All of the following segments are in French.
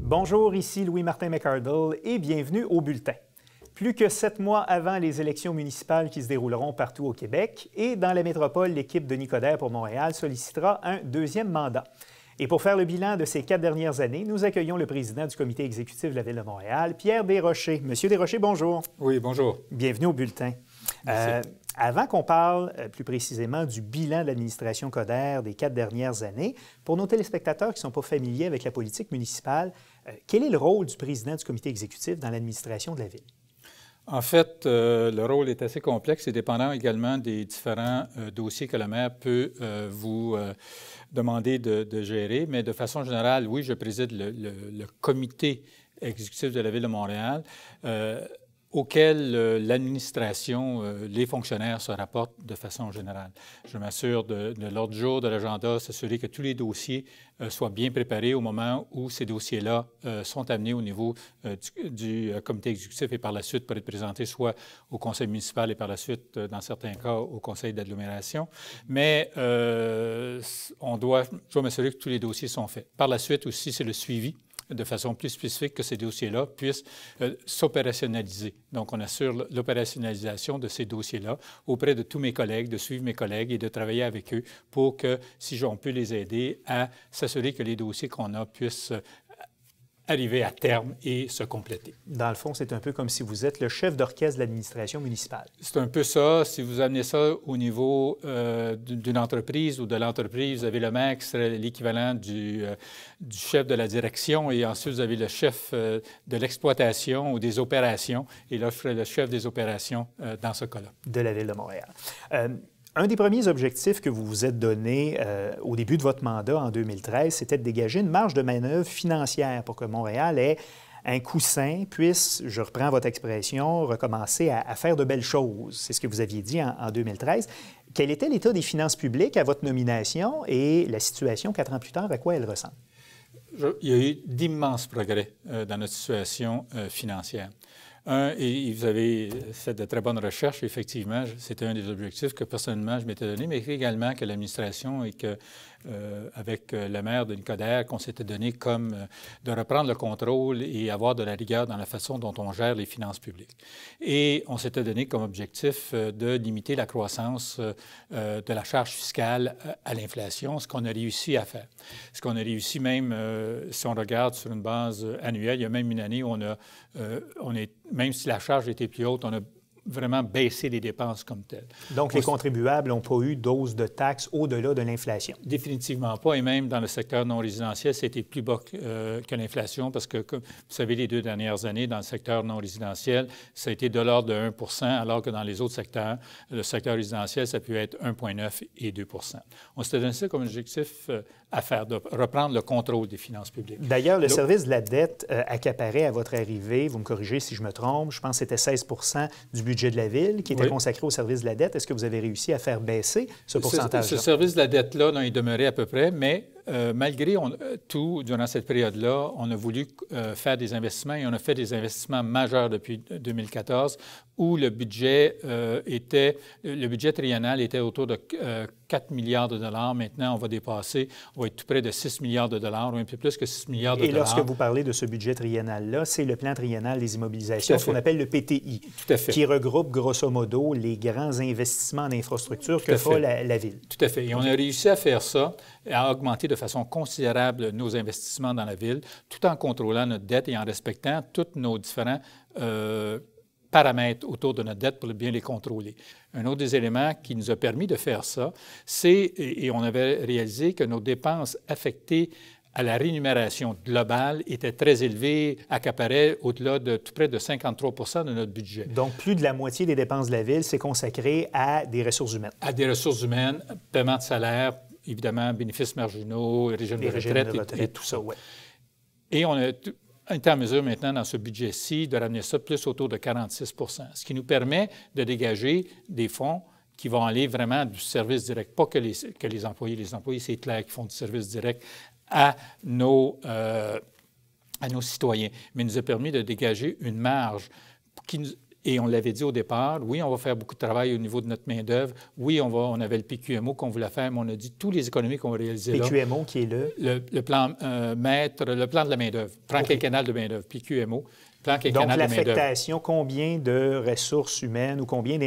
Bonjour, ici Louis-Martin McArdle et bienvenue au Bulletin. Plus que 7 mois avant les élections municipales qui se dérouleront partout au Québec et dans la métropole, l'équipe de Nicodère pour Montréal sollicitera un deuxième mandat. Et pour faire le bilan de ces 4 dernières années, nous accueillons le président du comité exécutif de la Ville de Montréal, Pierre Desrochers. Monsieur Desrochers, bonjour. Oui, bonjour. Bienvenue au Bulletin. Avant qu'on parle plus précisément du bilan de l'administration Coderre des 4 dernières années, pour nos téléspectateurs qui ne sont pas familiers avec la politique municipale, quel est le rôle du président du comité exécutif dans l'administration de la Ville? En fait, le rôle est assez complexe et dépendant également des différents dossiers que le maire peut vous demander de gérer. Mais de façon générale, oui, je préside le comité exécutif de la Ville de Montréal, auquel l'administration, les fonctionnaires se rapportent de façon générale. Je m'assure de l'ordre du jour de l'agenda, s'assurer que tous les dossiers soient bien préparés au moment où ces dossiers-là sont amenés au niveau du comité exécutif et par la suite pour être présentés soit au conseil municipal et par la suite, dans certains cas, au conseil d'agglomération. Mais je dois m'assurer que tous les dossiers sont faits. Par la suite aussi, c'est le suivi de façon plus spécifique que ces dossiers-là puissent s'opérationnaliser. Donc, on assure l'opérationnalisation de ces dossiers-là auprès de tous mes collègues, de suivre mes collègues et de travailler avec eux pour que, si on peut les aider à s'assurer que les dossiers qu'on a puissent arriver à terme et se compléter. Dans le fond, c'est un peu comme si vous êtes le chef d'orchestre de l'administration municipale. C'est un peu ça. Si vous amenez ça au niveau d'une entreprise ou de l'entreprise, vous avez le maire qui serait l'équivalent du chef de la direction et ensuite vous avez le chef de l'exploitation ou des opérations. Et là, je serais le chef des opérations dans ce cas-là. De la Ville de Montréal. Un des premiers objectifs que vous vous êtes donné au début de votre mandat en 2013, c'était de dégager une marge de manœuvre financière pour que Montréal ait un coussin, puisse, je reprends votre expression, recommencer à faire de belles choses. C'est ce que vous aviez dit en 2013. Quel était l'état des finances publiques à votre nomination et la situation 4 ans plus tard, à quoi elle ressemble? Il y a eu d'immenses progrès dans notre situation financière. Et vous avez fait de très bonnes recherches. Effectivement, c'était un des objectifs que personnellement je m'étais donné, mais également que l'administration et que avec le maire de Nicodère, qu'on s'était donné comme de reprendre le contrôle et avoir de la rigueur dans la façon dont on gère les finances publiques. Et on s'était donné comme objectif de limiter la croissance de la charge fiscale à l'inflation, ce qu'on a réussi à faire. Ce qu'on a réussi même, si on regarde sur une base annuelle, il y a même une année où même si la charge était plus haute, on a vraiment baisser les dépenses comme telles. Donc, les contribuables n'ont pas eu d'hausse de taxes au-delà de l'inflation? Définitivement pas. Et même dans le secteur non résidentiel, c'était plus bas que l'inflation parce que, comme vous savez, les 2 dernières années, dans le secteur non résidentiel, ça a été de l'ordre de 1 alors que dans les autres secteurs, le secteur résidentiel, ça peut être 1,9 et 2 On s'était donné ça comme objectif à faire, de reprendre le contrôle des finances publiques. D'ailleurs, le service de la dette accaparait à votre arrivée, vous me corrigez si je me trompe, je pense que c'était 16 du budget de la Ville qui était consacré au service de la dette. Est-ce que vous avez réussi à faire baisser ce pourcentage-là? Ce service de la dette-là, il demeurait à peu près, mais malgré tout, durant cette période-là, on a voulu faire des investissements et on a fait des investissements majeurs depuis 2014 où le budget triennal était autour de 4 milliards de dollars. Maintenant, on va dépasser, on va être tout près de 6 milliards de dollars ou un peu plus que 6 milliards de dollars. Et lorsque vous parlez de ce budget triennal-là, c'est le plan triennal des immobilisations, ce qu'on appelle le PTI, qui regroupe grosso modo les grands investissements en infrastructure que fera la Ville. Tout à fait. Et on a réussi à faire ça, à augmenter de façon considérable nos investissements dans la Ville, tout en contrôlant notre dette et en respectant tous nos différents paramètres autour de notre dette pour bien les contrôler. Un autre des éléments qui nous a permis de faire ça, et on avait réalisé que nos dépenses affectées à la rémunération globale étaient très élevées, accaparaient au-delà de tout près de 53 de notre budget. Donc, plus de la moitié des dépenses de la Ville, c'est consacré à des ressources humaines. À des ressources humaines, paiement de salaire, évidemment, bénéfices marginaux, régimes de retraite et tout ça. Ouais. Et on est en mesure maintenant, dans ce budget-ci, de ramener ça plus autour de 46 ce qui nous permet de dégager des fonds qui vont aller vraiment du service direct, pas que les employés. Les employés, c'est clair, qui font du service direct à nos citoyens, mais nous a permis de dégager une marge Et on l'avait dit au départ, oui, on va faire beaucoup de travail au niveau de notre main-d'œuvre. Oui, on avait le PQMO qu'on voulait faire, mais on a dit toutes les économies qu'on va réaliser là. PQMO qui est le plan le plan de la main-d'œuvre, plan quinquennal de main-d'œuvre, PQMO. Plan donc, l'affectation, combien de ressources humaines ou combien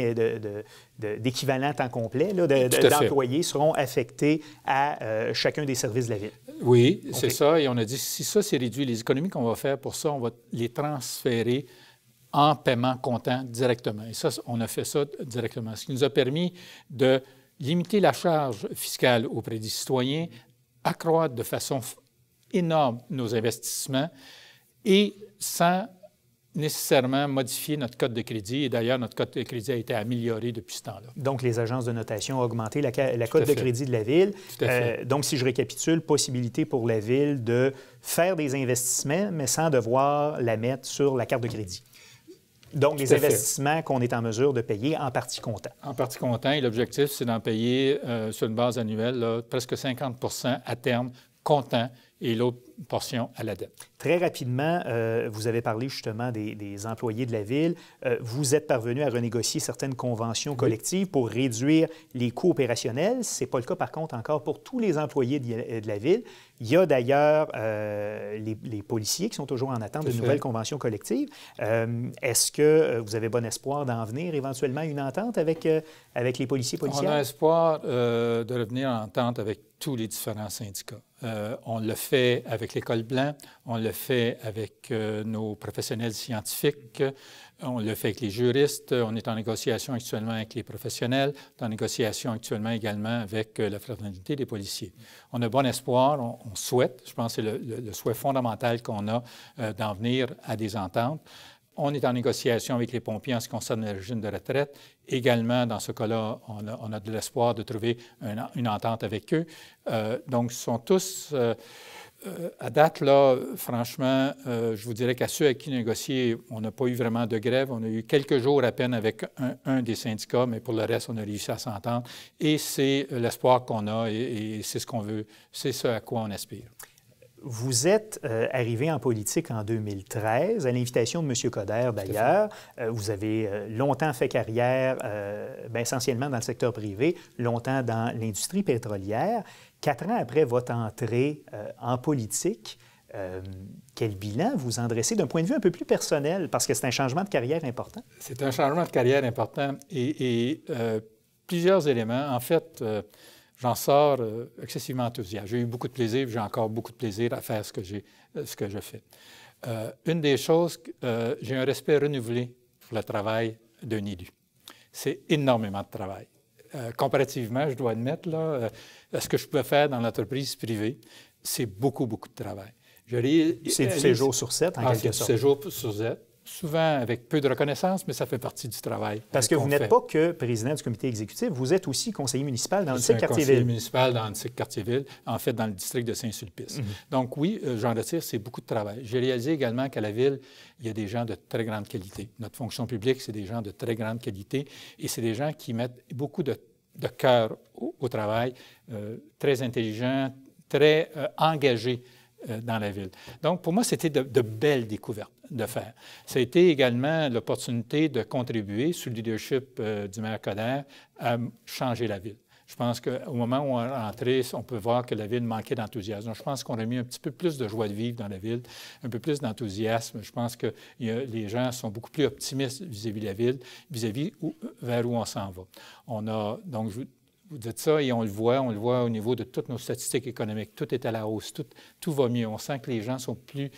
d'équivalents temps complet d'employés seront affectés à chacun des services de la Ville? Oui, c'est ça. Et on a dit, si ça, c'est réduit, les économies qu'on va faire pour ça, on va les transférer en paiement comptant directement. Et ça, on a fait ça directement, ce qui nous a permis de limiter la charge fiscale auprès des citoyens, accroître de façon énorme nos investissements et sans nécessairement modifier notre code de crédit. Et d'ailleurs, notre code de crédit a été amélioré depuis ce temps-là. Donc, les agences de notation ont augmenté la cote de crédit de la Ville. Donc, si je récapitule, possibilité pour la Ville de faire des investissements, mais sans devoir la mettre sur la carte de crédit. Donc, les investissements qu'on est en mesure de payer en partie comptant. En partie comptant. Et l'objectif, c'est d'en payer sur une base annuelle là, presque 50 % à terme comptant et l'autre portion à la dette. Très rapidement, vous avez parlé justement des employés de la Ville. Vous êtes parvenu à renégocier certaines conventions collectives pour réduire les coûts opérationnels. Ce n'est pas le cas, par contre, encore pour tous les employés de la Ville. Il y a d'ailleurs les policiers qui sont toujours en attente de nouvelles conventions collectives. Est-ce que vous avez bon espoir d'en venir éventuellement à une entente avec les policiers policières? On a espoir de revenir en entente avec tous les différents syndicats. On le fait avec l'École Blanc, on le fait avec nos professionnels scientifiques, on le fait avec les juristes, on est en négociation actuellement avec les professionnels, on est en négociation actuellement également avec la fraternité des policiers. On a bon espoir, on souhaite, je pense que c'est le souhait fondamental qu'on a d'en venir à des ententes. On est en négociation avec les pompiers en ce qui concerne le régime de retraite. Également, dans ce cas-là, on a de l'espoir de trouver une entente avec eux. Donc, ce sont tous, à date, là, franchement, je vous dirais qu'à ceux avec qui négocier, on n'a pas eu vraiment de grève. On a eu quelques jours à peine avec un des syndicats, mais pour le reste, on a réussi à s'entendre. Et c'est l'espoir qu'on a et c'est ce qu'on veut, c'est ce à quoi on aspire. Vous êtes arrivé en politique en 2013, à l'invitation de M. Coderre, d'ailleurs. Vous avez longtemps fait carrière, essentiellement dans le secteur privé, longtemps dans l'industrie pétrolière. 4 ans après votre entrée en politique, quel bilan vous en dressez d'un point de vue un peu plus personnel, parce que c'est un changement de carrière important? C'est un changement de carrière important et plusieurs éléments. En fait, j'en sors excessivement enthousiaste. J'ai eu beaucoup de plaisir, j'ai encore beaucoup de plaisir à faire ce que je fais. Une des choses, j'ai un respect renouvelé pour le travail d'un élu. C'est énormément de travail. Comparativement, je dois admettre, là, à ce que je peux faire dans l'entreprise privée, c'est beaucoup, beaucoup de travail. C'est du 7 jours sur 7, en quelque sorte. C'est du 7 jours sur 7. Souvent avec peu de reconnaissance, mais ça fait partie du travail. Parce que vous n'êtes pas que président du comité exécutif, vous êtes aussi conseiller municipal dans le district Cartierville. Conseiller municipal dans le district Cartierville, en fait dans le district de Saint-Sulpice. Donc oui, j'en retire, c'est beaucoup de travail. J'ai réalisé également qu'à la Ville, il y a des gens de très grande qualité. Notre fonction publique, c'est des gens de très grande qualité et c'est des gens qui mettent beaucoup de cœur au travail, très intelligents, très engagés dans la Ville. Donc, pour moi, c'était de belles découvertes de faire. Ça a été également l'opportunité de contribuer, sous le leadership du maire Coderre, à changer la Ville. Je pense qu'au moment où on est rentré, on peut voir que la Ville manquait d'enthousiasme. Donc, je pense qu'on a mis un petit peu plus de joie de vivre dans la Ville, un peu plus d'enthousiasme. Je pense que les gens sont beaucoup plus optimistes vis-à-vis de la Ville, vis-à-vis vers où on s'en va. On a, donc, vous dites ça et on le voit au niveau de toutes nos statistiques économiques. Tout est à la hausse, tout va mieux. On sent que les gens sont plus,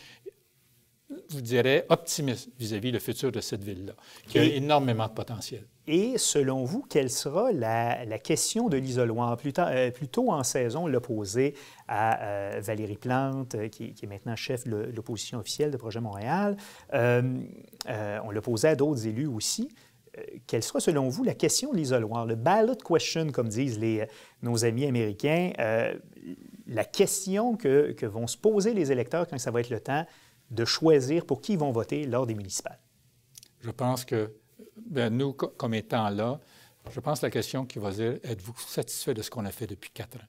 je dirais, optimistes vis-à-vis le futur de cette ville-là, qui a énormément de potentiel. Et selon vous, quelle sera la question de l'isoloir? Plus tôt en saison, on l'a posé à Valérie Plante, qui est maintenant chef de l'opposition officielle de Projet Montréal. On l'a posé à d'autres élus aussi. Quelle sera, selon vous, la question de l'isoloir? Le ballot question, comme disent nos amis américains, la question que vont se poser les électeurs quand ça va être le temps de choisir pour qui ils vont voter lors des municipales? Je pense que, nous, comme étant là, je pense que la question qui va dire, êtes-vous satisfait de ce qu'on a fait depuis 4 ans?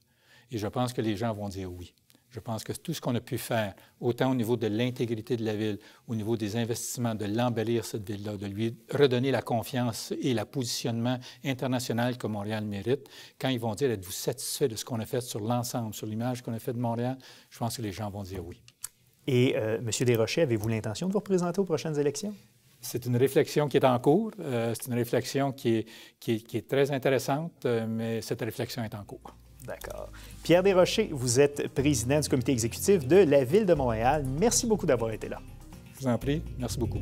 Et je pense que les gens vont dire oui. Je pense que tout ce qu'on a pu faire, autant au niveau de l'intégrité de la ville, au niveau des investissements, de l'embellir cette ville-là, de lui redonner la confiance et le positionnement international que Montréal mérite, quand ils vont dire « Êtes-vous satisfait de ce qu'on a fait sur l'ensemble, sur l'image qu'on a fait de Montréal? » Je pense que les gens vont dire oui. Et M. Desrochers, avez-vous l'intention de vous représenter aux prochaines élections? C'est une réflexion qui est en cours. C'est une réflexion qui est très intéressante, mais cette réflexion est en cours. D'accord. Pierre Desrochers, vous êtes président du comité exécutif de la Ville de Montréal. Merci beaucoup d'avoir été là. Je vous en prie. Merci beaucoup.